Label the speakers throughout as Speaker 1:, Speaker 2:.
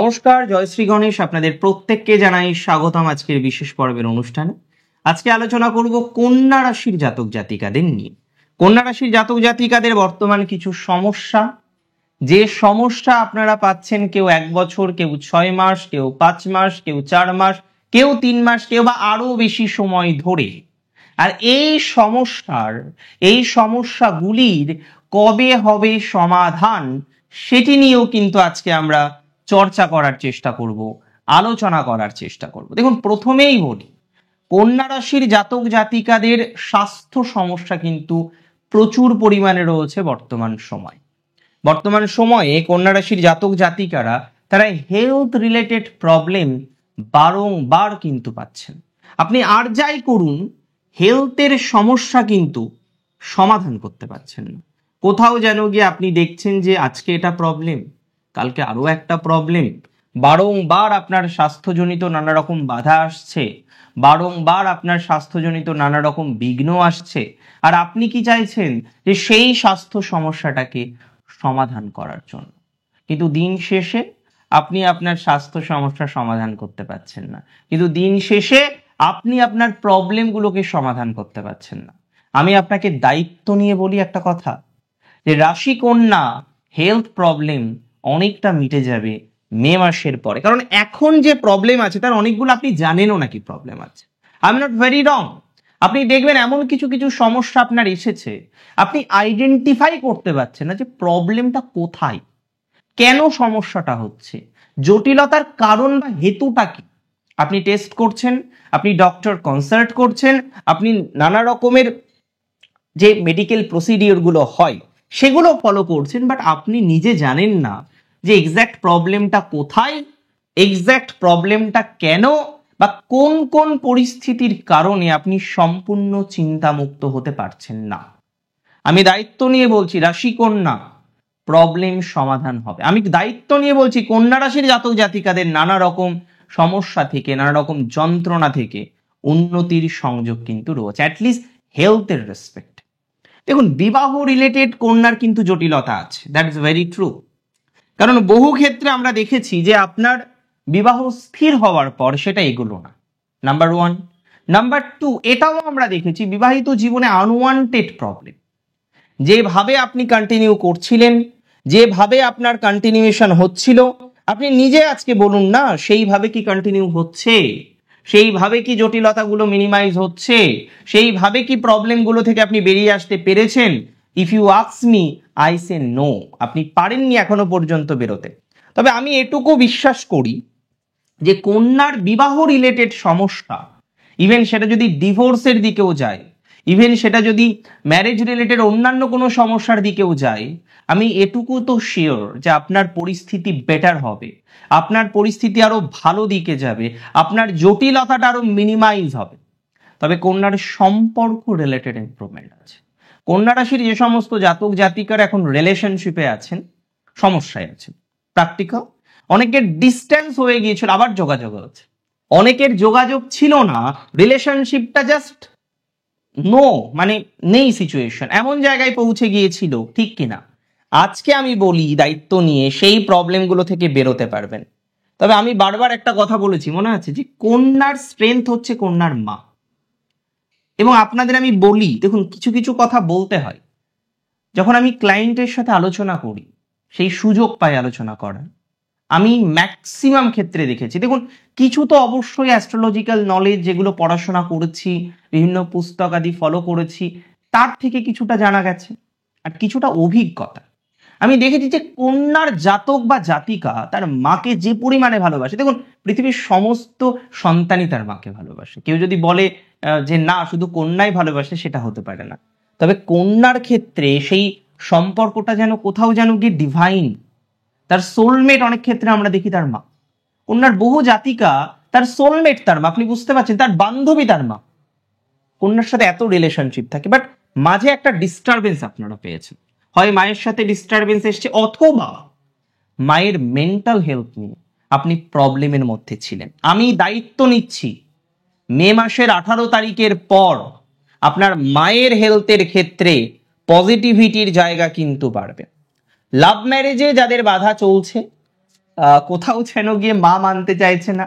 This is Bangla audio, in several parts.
Speaker 1: নমস্কার, জয়শ্রী গণেশ আপনাদের প্রত্যেককে জানাই স্বাগতম আজকের বিশেষ পর্বের অনুষ্ঠানে। আজকে আলোচনা করব কন্যা রাশির জাতক জাতিকাদের নিয়ে। কন্যা রাশির জাতক জাতিকাদের বর্তমান কিছু সমস্যা, যে সমস্যা আপনারা পাচ্ছেন, কেউ 1 বছর, কেউ 6 মাস, কেউ 5 মাস, কেউ 4 মাস, কেউ 3 মাস, কেউ বা আরো বেশি সময় ধরে। আর এই সমস্যাগুলির কবে হবে সমাধান, সেটি নিয়েও কিন্তু আজকে আমরা চর্চা করার চেষ্টা করব, আলোচনা করার চেষ্টা করব। দেখুন, প্রথমেই বলি, কন্যা রাশির জাতক জাতিকাদের স্বাস্থ্য সমস্যা কিন্তু প্রচুর পরিমাণে রয়েছে বর্তমান সময়ে কন্যা রাশির জাতক জাতিকারা তারা হেলথ রিলেটেড প্রবলেম বারংবার কিন্তু পাচ্ছেন। আপনি আর যাই করুন, হেলথের সমস্যা কিন্তু সমাধান করতে পারছেন না। কোথাও যেন গিয়ে আপনি দেখছেন যে আজকে এটা প্রবলেম, কালকে আরো একটা প্রবলেম, বারংবার আপনার স্বাস্থ্যজনিত নানা রকম বাধা আসছে, বারংবার আপনার স্বাস্থ্যজনিত নানা রকম বিঘ্ন আসছে। আর আপনি কি চাইছেন যে সেই স্বাস্থ্য সমস্যাটাকে সমাধান করার জন্য, কিন্তু দিন শেষে আপনি আপনার স্বাস্থ্য সমস্যার সমাধান করতে পারছেন না, কিন্তু দিন শেষে আপনি আপনার প্রবলেমগুলোকে সমাধান করতে পারছেন না। আমি আপনাকে দায়িত্ব নিয়ে বলি একটা কথা, যে রাশি কন্যা হেলথ প্রবলেম অনেকটা মিটে যাবে মে মাসের পরে। কারণ এখন যে প্রবলেম আছে তার অনেকগুলো আপনি জানেনও নাকি প্রবলেম আছে। I am not very wrong. আপনি দেখবেন এমন কিছু কিছু সমস্যা আপনার এসেছে, আপনি আইডেন্টিফাই করতে পারছেন না যে প্রবলেমটা কোথায়, কেন সমস্যাটা হচ্ছে, জটিলতার কারণ বা হেতুটা কি। আপনি টেস্ট করছেন, আপনি ডক্টর কনসাল্ট করছেন, আপনি নানা রকমের যে মেডিকেল প্রসিডিওরগুলো হয় সেগুলো ফলো করছেন, বাট আপনি নিজে জানেন না যে এক্স্যাক্ট প্রবলেমটা কোথায়, এক্স্যাক্ট প্রবলেমটা কেন, বা কোন কোন পরিস্থিতির কারণে আপনি সম্পূর্ণ চিন্তামুক্ত হতে পারছেন না। আমি দায়িত্ব নিয়ে বলছি, রাশি কন্যা প্রবলেম সমাধান হবে। আমি দায়িত্ব নিয়ে বলছি, কন্যা রাশির জাতক জাতিকাদের নানা রকম সমস্যা থেকে, নানা রকম যন্ত্রণা থেকে উন্নতির সংযোগ কিন্তু রয়েছে, অ্যাটলিস্ট হেলথের রেসপেক্ট। দেখুন, বিবাহ রিলেটেড কন্যার কিন্তু জটিলতা আছে, দ্যাট ইজ ভেরি ট্রু। কারণ বহু ক্ষেত্রে আমরা দেখেছি যে আপনার বিবাহ স্থির হওয়ার পর সেটা এগোলো না, নাম্বার 1। নাম্বার 2, এটাও আমরা দেখেছি বিবাহিত জীবনে আনওয়ান্টেড প্রবলেম, যেভাবে আপনি কন্টিনিউ করছিলেন, যেভাবে আপনার কন্টিনিউয়েশন হচ্ছিল, আপনি নিজে আজকে বলুন না সেইভাবে কি কন্টিনিউ হচ্ছে, সেইভাবে কি জটিলতাগুলো মিনিমাইজ হচ্ছে, সেইভাবে কি প্রবলেমগুলো থেকে আপনি বেরিয়ে আসতে পেরেছেন। If you ask me, I say no, আপনি পারেননি এখনো পর্যন্ত বেরোতে। তবে আমি এটুকু বিশ্বাস করি যে কন্যার বিবাহ রিলেটেড সমস্যা, ইভেন সেটা যদি ডিভোর্সের দিকেও যায়, ইভেন সেটা যদি ম্যারেজ রিলেটেড অন্যান্য কোনো সমস্যার দিকেও যায়, আমি এটুকু তো শিওর যে আপনার পরিস্থিতি বেটার হবে, আপনার পরিস্থিতি আরো ভালো দিকে যাবে, আপনার জটিলতাটা আরো মিনিমাইজ হবে। তবে কন্যার সম্পর্ক রিলেটেড ইমপ্রুভমেন্ট আছে। কন্যা রাশির যে সমস্ত জাতক জাতিকারা এখন রিলেশনশিপে আছেন, সমস্যায় আছেন, প্র্যাকটিক্যাল, অনেকের ডিস্টেন্স হয়ে গিয়েছিল, আবার যোগাযোগ হচ্ছে, অনেকের যোগাযোগ ছিল না, রিলেশনশিপটা জাস্ট মানে নেই সিচুয়েশন, এমন জায়গায় পৌঁছে গিয়েছিল, ঠিক কিনা। আজকে আমি বলি দায়িত্ব নিয়ে, সেই প্রবলেমগুলো থেকে বেরোতে পারবেন। তবে আমি বারবার একটা কথা বলেছি, মনে আছে, যে কন্যার স্ট্রেংথ হচ্ছে কন্যার মা। এবং আপনাদের আমি বলি, দেখুন, কিছু কিছু কথা বলতে হয়। যখন আমি ক্লায়েন্টের সাথে আলোচনা করি, সেই সুযোগ পাই আলোচনা করার, আমি ম্যাক্সিমাম ক্ষেত্রে দেখেছি, দেখুন, কিছু তো অবশ্যই অ্যাস্ট্রোলজিক্যাল নলেজ, যেগুলো পড়াশোনা করেছি, বিভিন্ন পুস্তক আদি ফলো করেছি, তার থেকে কিছুটা জানা গেছে, আর কিছুটা অভিজ্ঞতা। আমি দেখেছি যে কন্যার জাতক বা জাতিকা তার মাকে যে পরিমাণে ভালোবাসে, দেখুন, পৃথিবীর সমস্ত সন্তানই তার মাকে ভালোবাসে। কেউ যদি বলে যে না শুধু কন্যাই ভালোবাসে, সেটা হতে পারে না। তবে কন্যার ক্ষেত্রে সেই সম্পর্কটা যেন কোথাও যেন গিয়ে ডিভাইন, তার সোলমেট অনেক ক্ষেত্রে আমরা দেখি তার মা। কন্যার বহু জাতিকা তার সোলমেট তার মা, আপনি বুঝতে পারছেন, তার বান্ধবী তার মা। কন্যার সাথে এত রিলেশনশিপ থাকে, বাট মাঝে একটা ডিস্টারবেন্স আপনারা পেয়েছেন, হয় মায়ের সাথে ডিস্টারবেন্স এসছে, অথবা মায়ের মেন্টাল হেলথ নিয়ে আপনি প্রবলেমের মধ্যে ছিলেন। আমি দায়িত্ব নিচ্ছি, মে মাসের 18 তারিখের পর আপনার মায়ের হেলথের ক্ষেত্রে পজিটিভিটির জায়গা কিন্তু বাড়বে। লাভ ম্যারেজে যাদের বাধা চলছে, কোথাও যেন গিয়ে মা মানতে চাইছে না,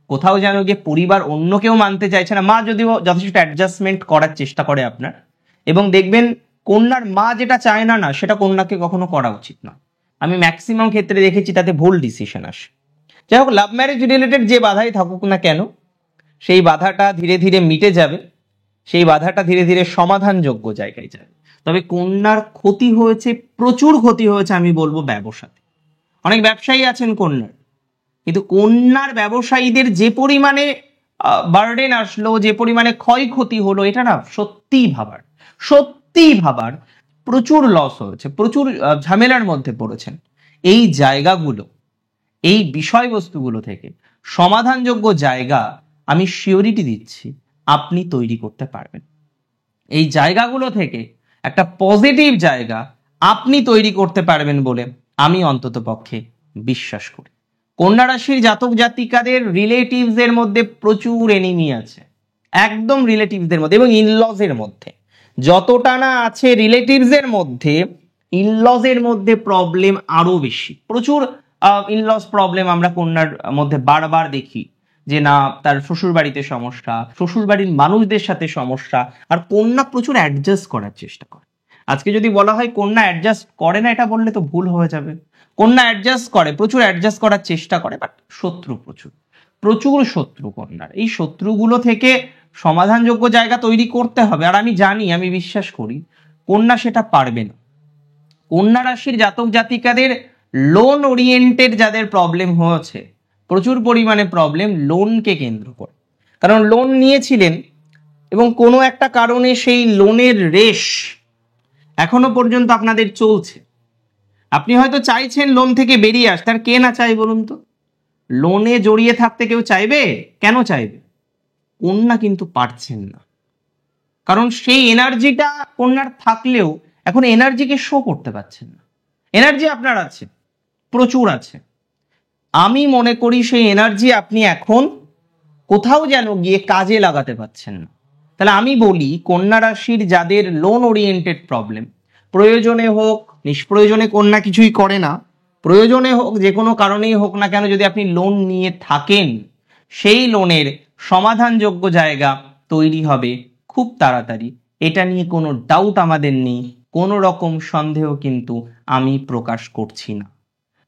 Speaker 1: কোথাও যেন গিয়ে পরিবার অন্য কেউ মানতে চাইছে না। মা যদিও যথেষ্ট অ্যাডজাস্টমেন্ট করার চেষ্টা করে আপনার, এবং দেখবেন কন্যার মা যেটা চায় না সেটা কন্যাকে কখনো করা উচিত না। আমি ম্যাক্সিমাম ক্ষেত্রে দেখেছি তাতে ভুল ডিসিশন আসে। যাই হোক, লাভ ম্যারেজ রিলেটেড যে বাধাই থাকুক না কেন, সেই বাধাটা ধীরে ধীরে মিটে যাবে, সেই বাধাটা ধীরে ধীরে সমাধানযোগ্য জায়গায় যাবে। তবে কন্যার ক্ষতি হয়েছে, প্রচুর ক্ষতি হয়েছে আমি বলবো ব্যবসাতে। অনেক ব্যবসায়ী আছেন কন্যার, কিন্তু কন্যার ব্যবসায়ীদের যে পরিমাণে বার্ডেন আসলো, যে পরিমাণে ক্ষয়ক্ষতি হলো, এটা না সত্যিই ভাবার। প্রচুর লস হয়েছে, প্রচুর ঝামেলার মধ্যে পড়েছেন। এই জায়গাগুলো, এই বিষয়বস্তুগুলো থেকে সমাধানযোগ্য জায়গা আমি শিওরিটি দিচ্ছি আপনি তৈরি করতে পারবেন। এই জায়গাগুলো থেকে একটা পজিটিভ জায়গা আপনি তৈরি করতে পারবেন বলে আমি অন্তত পক্ষে বিশ্বাস করি। কন্যা রাশির জাতক জাতিকাদের রিলেটিভসের মধ্যে প্রচুর এনিমি আছে, একদম রিলেটিভসদের মধ্যে এবং ইনলজের মধ্যে। যতটা না আছে রিলেটিভসের মধ্যে, ইনলজের মধ্যে প্রবলেম আরো বেশি। প্রচুর ইনলজ প্রবলেম আমরা কন্যার মধ্যে বারবার দেখি, যে না তার শ্বশুর বাড়িতে সমস্যা, শ্বশুর বাড়ির মানুষদের সাথে সমস্যা, আর কন্যা প্রচুর অ্যাডজাস্ট করার চেষ্টা করে। আজকে যদি বলা হয় কন্যা অ্যাডজাস্ট করে না, এটা বললে তো ভুল হয়ে যাবে। কন্যা অ্যাডজাস্ট করে, প্রচুর অ্যাডজাস্ট করার চেষ্টা করে, বাট শত্রু প্রচুর শত্রু কন্যার। এই শত্রুগুলো থেকে সমাধানযোগ্য জায়গা তৈরি করতে হবে। আর আমি জানি, আমি বিশ্বাস করি কন্যা সেটা পারবে না। কন্যা রাশির জাতক জাতিকাদের লোন ওরিয়েন্টেড যাদের প্রবলেম হয়েছে, প্রচুর পরিমাণে প্রবলেম লোনকে কেন্দ্র করে। কারণ লোন নিয়েছিলেন এবং কোনো একটা কারণে সেই লোনের রেশ এখনো পর্যন্ত আপনাদের চলছে। আপনি হয়তো চাইছেন লোন থেকে বেরিয়ে আসতে, আর কে না চাই বলুন তো? লোনে জড়িয়ে থাকতে কেউ চাইবে? কেন চাইবে? কন্যা কিন্তু পারছেন না, কারণ সেই এনার্জিটা কন্যার থাকলেও এখন এনার্জিকে শো করতে পারছেন না। এনার্জি আপনার আছে, প্রচুর আছে। আমি মনে করি সেই এনার্জি আপনি এখন কোথাও যেন গিয়ে কাজে লাগাতে পারছেন না। তাহলে আমি বলি, কন্যা রাশির যাদের লোন ওরিয়েন্টেড প্রবলেম, প্রয়োজনে হোক, নিষ্প্রয়োজনে কন্যা কিছুই করে না, প্রয়োজনে হোক, যে কোনো কারণেই হোক না কেন, যদি আপনি লোন নিয়ে থাকেন, সেই লোনের সমাধানযোগ্য জায়গা তৈরি হবে খুব তাড়াতাড়ি। এটা নিয়ে কোনো ডাউট আমাদের নেই, কোনো রকম সন্দেহ কিন্তু আমি প্রকাশ করছি না।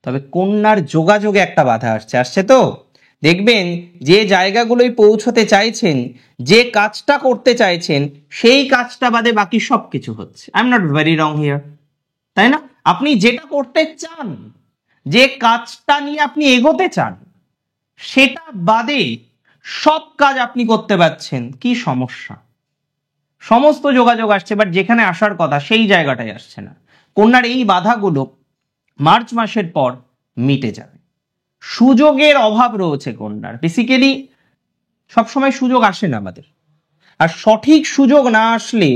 Speaker 1: তবে কন্যার যোগাযোগে একটা বাধা আসছে তো দেখবেন, যে জায়গাগুলোই পৌঁছতে চাইছেন, যে কাজটা করতে চাইছেন, সেই কাজটা বাদে বাকি সব কিছু হচ্ছে। I am not very wrong here, তাই না? আপনি যেটা করতে চান, যে কাজটা নিয়ে আপনি এগোতে চান, সেটা বাদে সব কাজ আপনি করতে পারছেন। কি সমস্যা? সমস্ত যোগাযোগ আসছে, বাট যেখানে আসার কথা সেই জায়গাটাই আসছে না। কন্যার এই বাধাগুলো মার্চ মাসের পর মিটে যাবে। সুযোগের অভাব রয়েছে কন্যার। বেসিক্যালি সবসময় সুযোগ আসে না আমাদের, আর সঠিক সুযোগ না আসলে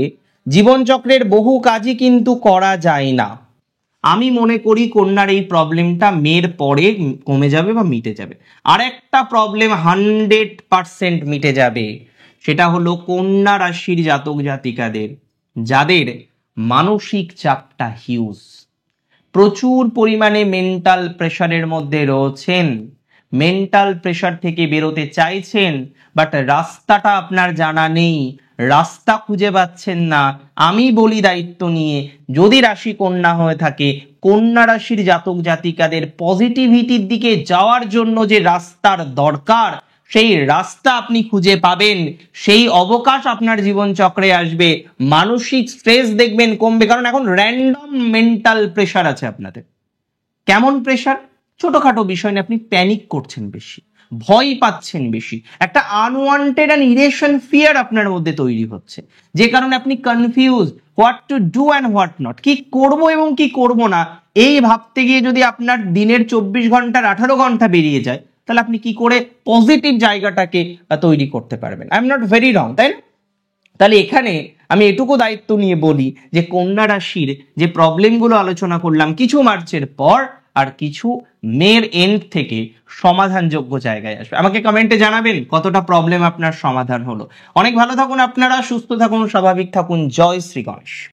Speaker 1: জীবনচক্রের বহু কাজই কিন্তু করা যায় না। আমি মনে করি কন্যার এই প্রবলেমটা মেয়ের পরে কমে যাবে বা মিটে যাবে। আর একটা প্রবলেম 100% মিটে যাবে, সেটা হলো কন্যা রাশির জাতক জাতিকাদের যাদের মানসিক চাপটা হিউজ, প্রচুর পরিমাণে মেন্টাল প্রেশারের মধ্যে রয়েছেন, মেন্টাল প্রেশার থেকে বেরোতে চাইছেন, বাট রাস্তাটা আপনার জানা নেই, রাস্তা খুঁজে পাচ্ছেন না। আমি বলি দায়িত্ব নিয়ে, যদি রাশি কন্যা হয়ে থাকে, কন্যা রাশির জাতক জাতিকাদের পজিটিভিটির দিকে যাওয়ার জন্য যে রাস্তার দরকার, সেই রাস্তা আপনি খুঁজে পাবেন, সেই অবকাশ আপনার জীবন চক্রে আসবে, মানসিক স্ট্রেস দেখবেন কমবে। কারণ এখন র্যান্ডম মেন্টাল প্রেশার আছে আপনাদের। কেমন প্রেশার? ছোটখাটো বিষয় নিয়ে আপনি প্যানিক করছেন বেশি, ভয় পাচ্ছেন বেশি, একটা আনওয়ান্টেড অ্যান্ড ইরেশন ফিয়ার আপনার মধ্যে তৈরি হচ্ছে, যে কারণে আপনি confuse what to do and what not. কি করব এবং কি করব না, এই ভাবতে গিয়ে যদি আপনার দিনের 24 ঘন্টার 18 ঘন্টা বেরিয়ে যায়, তাহলে আপনি কি করে পজিটিভ জায়গাটাকে তৈরি করতে পারবেন? I am not very wrong, তাই না? তাহলে এখানে আমি এটুকু দায়িত্ব নিয়ে বলি যে কন্যা রাশির যে প্রবলেমগুলো আলোচনা করলাম, কিছু মার্চের পর আর কিছু মের এন্ড থেকে সমাধানযোগ্য জায়গায় আসবে। আমাকে কমেন্টে জানাবেন কতটা প্রবলেম আপনার সমাধান হলো। অনেক ভালো থাকুন আপনারা, সুস্থ থাকুন, স্বাভাবিক থাকুন। জয় শ্রী গণেশ।